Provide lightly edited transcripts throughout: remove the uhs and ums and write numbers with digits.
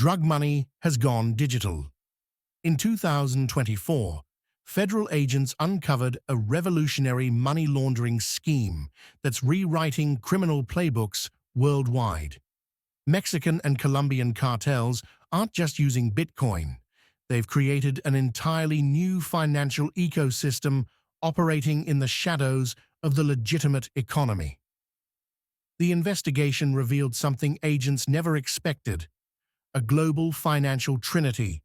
Drug money has gone digital. In 2024, federal agents uncovered a revolutionary money laundering scheme that's rewriting criminal playbooks worldwide. Mexican and Colombian cartels aren't just using Bitcoin. They've created an entirely new financial ecosystem operating in the shadows of the legitimate economy. The investigation revealed something agents never expected: a global financial trinity,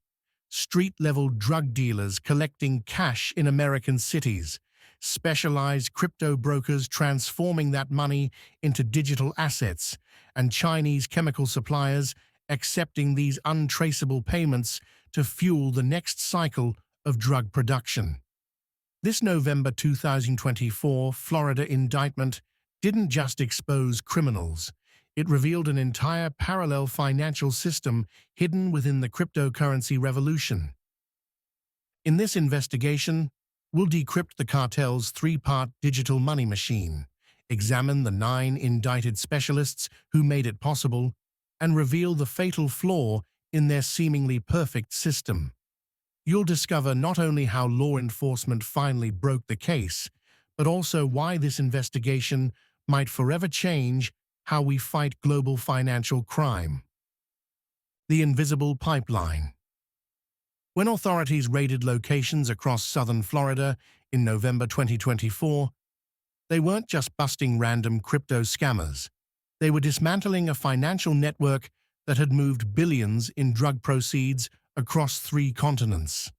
street-level drug dealers collecting cash in American cities, specialized crypto brokers transforming that money into digital assets, and Chinese chemical suppliers accepting these untraceable payments to fuel the next cycle of drug production. This November 2024 Florida indictment didn't just expose criminals. It revealed an entire parallel financial system hidden within the cryptocurrency revolution. In this investigation, we'll decrypt the cartel's three-part digital money machine, examine the 9 indicted specialists who made it possible, and reveal the fatal flaw in their seemingly perfect system. You'll discover not only how law enforcement finally broke the case, but also why this investigation might forever change how we fight global financial crime. The invisible pipeline. When authorities raided locations across southern Florida in November 2024, they weren't just busting random crypto scammers. They were dismantling a financial network that had moved billions in drug proceeds across 3 continents.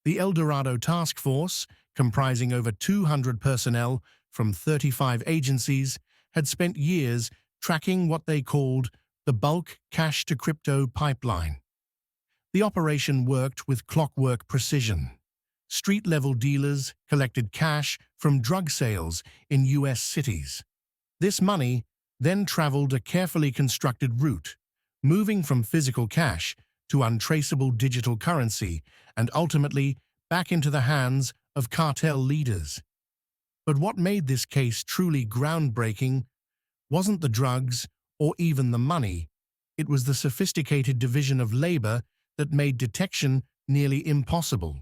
The Dorado Task Force, comprising over 200 personnel from 35 agencies, had spent years tracking what they called the bulk cash-to-crypto pipeline. The operation worked with clockwork precision. Street-level dealers collected cash from drug sales in U.S. cities. This money then traveled a carefully constructed route, moving from physical cash to untraceable digital currency and ultimately back into the hands of cartel leaders. But what made this case truly groundbreaking wasn't the drugs or even the money. It was the sophisticated division of labor that made detection nearly impossible.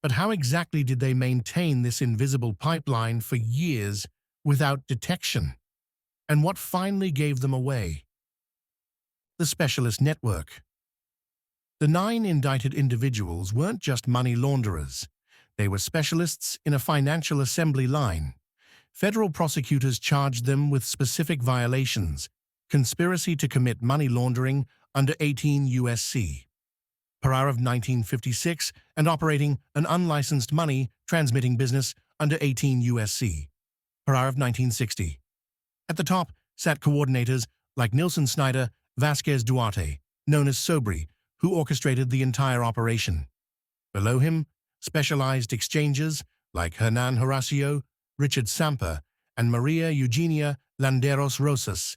But how exactly did they maintain this invisible pipeline for years without detection? And what finally gave them away? The specialist network. The 9 indicted individuals weren't just money launderers. They were specialists in a financial assembly line. Federal prosecutors charged them with specific violations: conspiracy to commit money laundering under 18 U.S.C. Paragraph 1956, and operating an unlicensed money transmitting business under 18 U.S.C. Paragraph 1960. At the top sat coordinators like Nilson Snyder Vasquez Duarte, known as Sobri, who orchestrated the entire operation. Below him, specialized exchanges like Hernan Horacio, Richard Samper, and Maria Eugenia Landeros Rosas,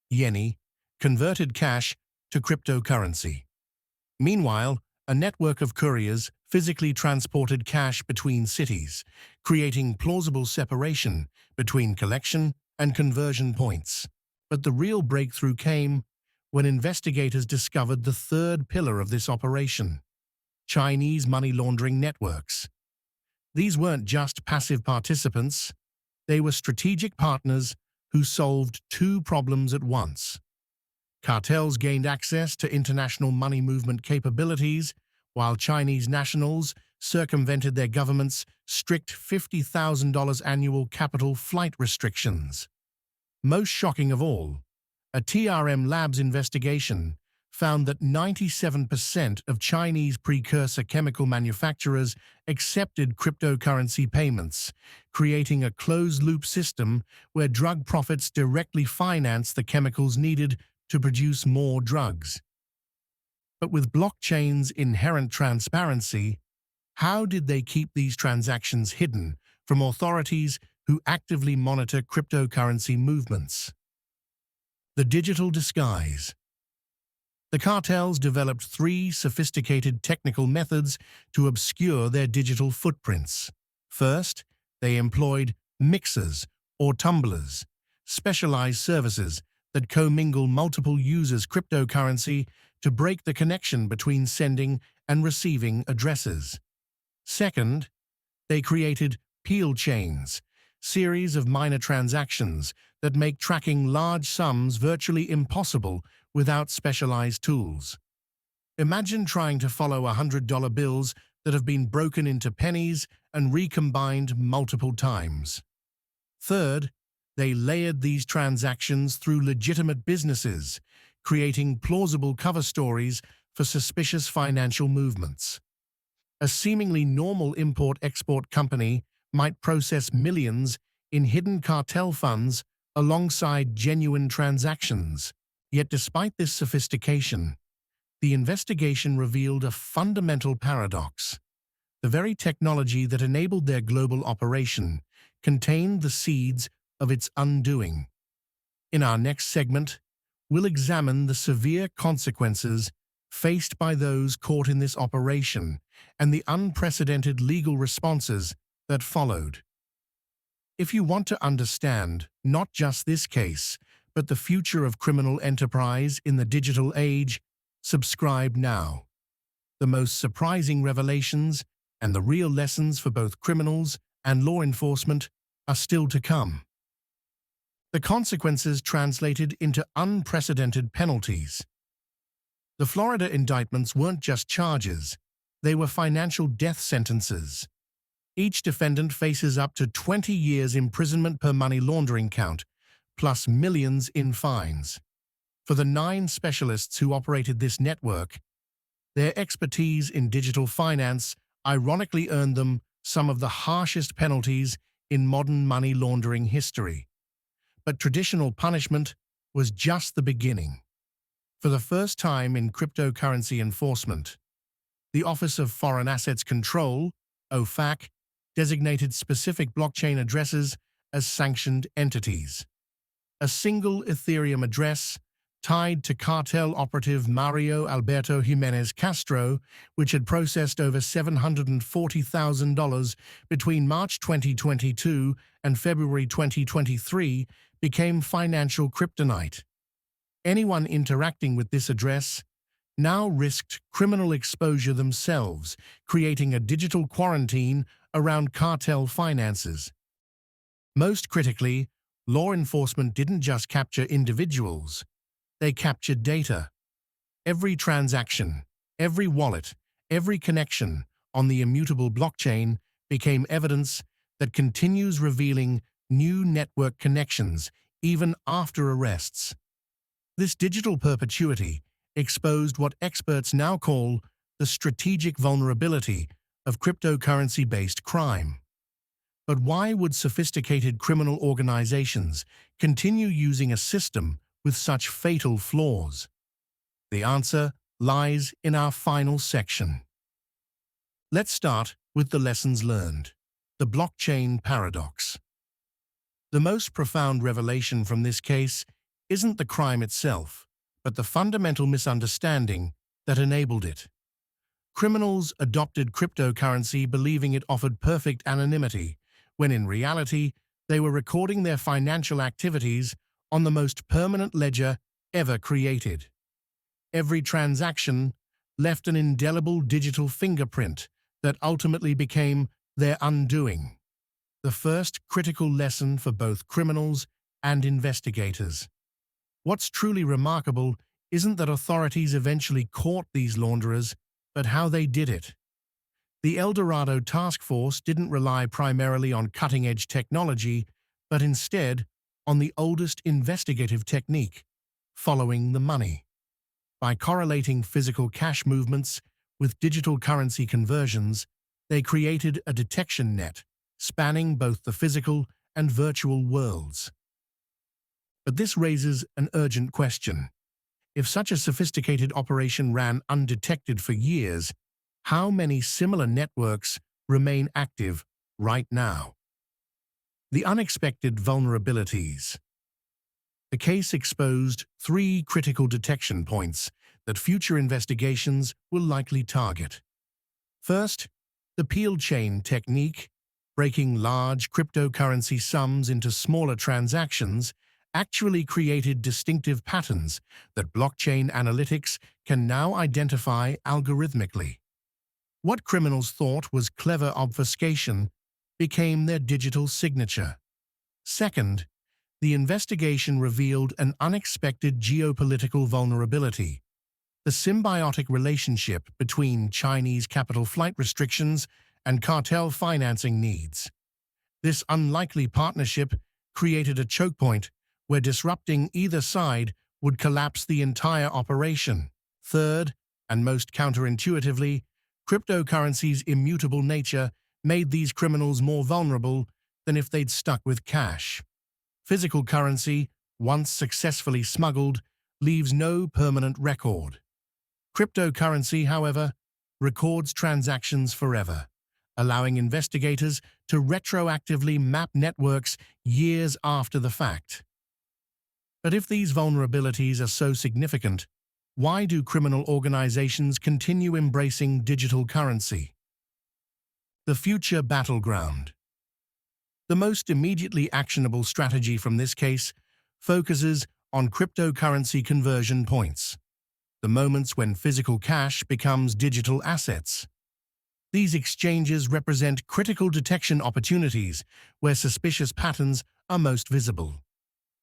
Yeni, converted cash to cryptocurrency. Meanwhile, a network of couriers physically transported cash between cities, creating plausible separation between collection and conversion points. But the real breakthrough came when investigators discovered the third pillar of this operation: Chinese money laundering networks. These weren't just passive participants, they were strategic partners who solved 2 problems at once. Cartels gained access to international money movement capabilities, while Chinese nationals circumvented their government's strict $50,000 annual capital flight restrictions. Most shocking of all, a TRM Labs investigation found that 97% of Chinese precursor chemical manufacturers accepted cryptocurrency payments, creating a closed-loop system where drug profits directly finance the chemicals needed to produce more drugs. But with blockchain's inherent transparency, how did they keep these transactions hidden from authorities who actively monitor cryptocurrency movements? The digital disguise. The cartels developed 3 sophisticated technical methods to obscure their digital footprints. First, they employed mixers or tumblers, specialized services that commingle multiple users' cryptocurrency to break the connection between sending and receiving addresses. Second, they created peel chains, series of minor transactions that make tracking large sums virtually impossible without specialized tools. Imagine trying to follow $100 bills that have been broken into pennies and recombined multiple times. Third, they layered these transactions through legitimate businesses, creating plausible cover stories for suspicious financial movements. A seemingly normal import-export company might process millions in hidden cartel funds alongside genuine transactions. Yet despite this sophistication, the investigation revealed a fundamental paradox. The very technology that enabled their global operation contained the seeds of its undoing. In our next segment, we'll examine the severe consequences faced by those caught in this operation and the unprecedented legal responses that followed. If you want to understand not just this case, but the future of criminal enterprise in the digital age, subscribe now. The most surprising revelations and the real lessons for both criminals and law enforcement are still to come. The consequences translated into unprecedented penalties. The Florida indictments weren't just charges, they were financial death sentences. Each defendant faces up to 20 years imprisonment per money laundering count, plus millions in fines. For the 9 specialists who operated this network, their expertise in digital finance ironically earned them some of the harshest penalties in modern money laundering history. But traditional punishment was just the beginning. For the first time in cryptocurrency enforcement, the Office of Foreign Assets Control, OFAC, designated specific blockchain addresses as sanctioned entities. A single Ethereum address tied to cartel operative Mario Alberto Jimenez Castro, which had processed over $740,000 between March 2022 and February 2023, became financial kryptonite. Anyone interacting with this address now risked criminal exposure themselves, creating a digital quarantine around cartel finances. Most critically, law enforcement didn't just capture individuals, they captured data. Every transaction, every wallet, every connection on the immutable blockchain became evidence that continues revealing new network connections even after arrests. This digital perpetuity exposed what experts now call the strategic vulnerability of cryptocurrency-based crime. But why would sophisticated criminal organizations continue using a system with such fatal flaws? The answer lies in our final section. Let's start with the lessons learned. The blockchain paradox. The most profound revelation from this case isn't the crime itself, but the fundamental misunderstanding that enabled it. Criminals adopted cryptocurrency believing it offered perfect anonymity, when in reality, they were recording their financial activities on the most permanent ledger ever created. Every transaction left an indelible digital fingerprint that ultimately became their undoing. The first critical lesson for both criminals and investigators. What's truly remarkable isn't that authorities eventually caught these launderers, but how they did it. The Dorado Task Force didn't rely primarily on cutting-edge technology, but instead on the oldest investigative technique, following the money. By correlating physical cash movements with digital currency conversions, they created a detection net spanning both the physical and virtual worlds. But this raises an urgent question. If such a sophisticated operation ran undetected for years, how many similar networks remain active right now? The unexpected vulnerabilities. The case exposed 3 critical detection points that future investigations will likely target. First, the peel chain technique, breaking large cryptocurrency sums into smaller transactions actually created distinctive patterns that blockchain analytics can now identify algorithmically. What criminals thought was clever obfuscation became their digital signature. Second, the investigation revealed an unexpected geopolitical vulnerability: the symbiotic relationship between Chinese capital flight restrictions and cartel financing needs. This unlikely partnership created a choke point where disrupting either side would collapse the entire operation. Third, and most counterintuitively, cryptocurrency's immutable nature made these criminals more vulnerable than if they'd stuck with cash. Physical currency, once successfully smuggled, leaves no permanent record. Cryptocurrency, however, records transactions forever, allowing investigators to retroactively map networks years after the fact. But if these vulnerabilities are so significant, why do criminal organizations continue embracing digital currency? The future battleground. The most immediately actionable strategy from this case focuses on cryptocurrency conversion points, the moments when physical cash becomes digital assets. These exchanges represent critical detection opportunities where suspicious patterns are most visible.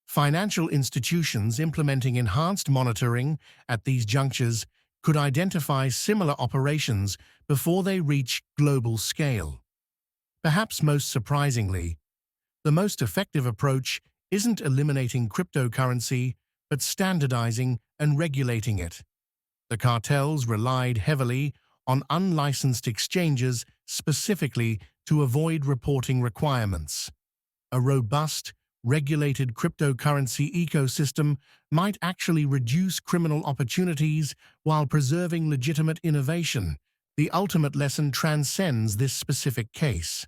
Financial institutions implementing enhanced monitoring at these junctures could identify similar operations before they reach global scale. Perhaps most surprisingly, the most effective approach isn't eliminating cryptocurrency, but standardizing and regulating it. The cartels relied heavily on unlicensed exchanges specifically to avoid reporting requirements. A robust, regulated cryptocurrency ecosystem might actually reduce criminal opportunities while preserving legitimate innovation. The ultimate lesson transcends this specific case.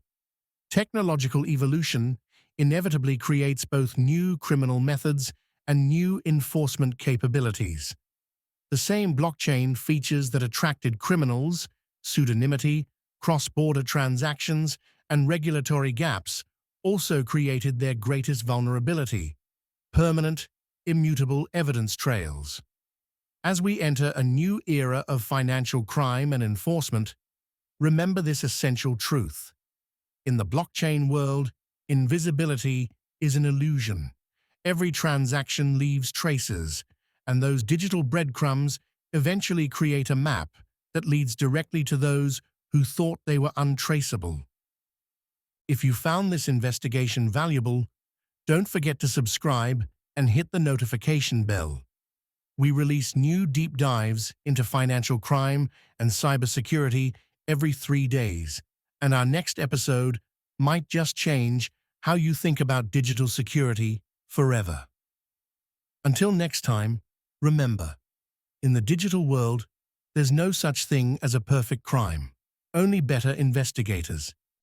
Technological evolution inevitably creates both new criminal methods and new enforcement capabilities. The same blockchain features that attracted criminals, pseudonymity, cross-border transactions, and regulatory gaps, also created their greatest vulnerability: permanent, immutable evidence trails. As we enter a new era of financial crime and enforcement, remember this essential truth. In the blockchain world, invisibility is an illusion. Every transaction leaves traces, and those digital breadcrumbs eventually create a map that leads directly to those who thought they were untraceable. If you found this investigation valuable, don't forget to subscribe and hit the notification bell. We release new deep dives into financial crime and cybersecurity every 3 days, and our next episode might just change how you think about digital security forever. Until next time, remember, in the digital world, there's no such thing as a perfect crime, only better investigators.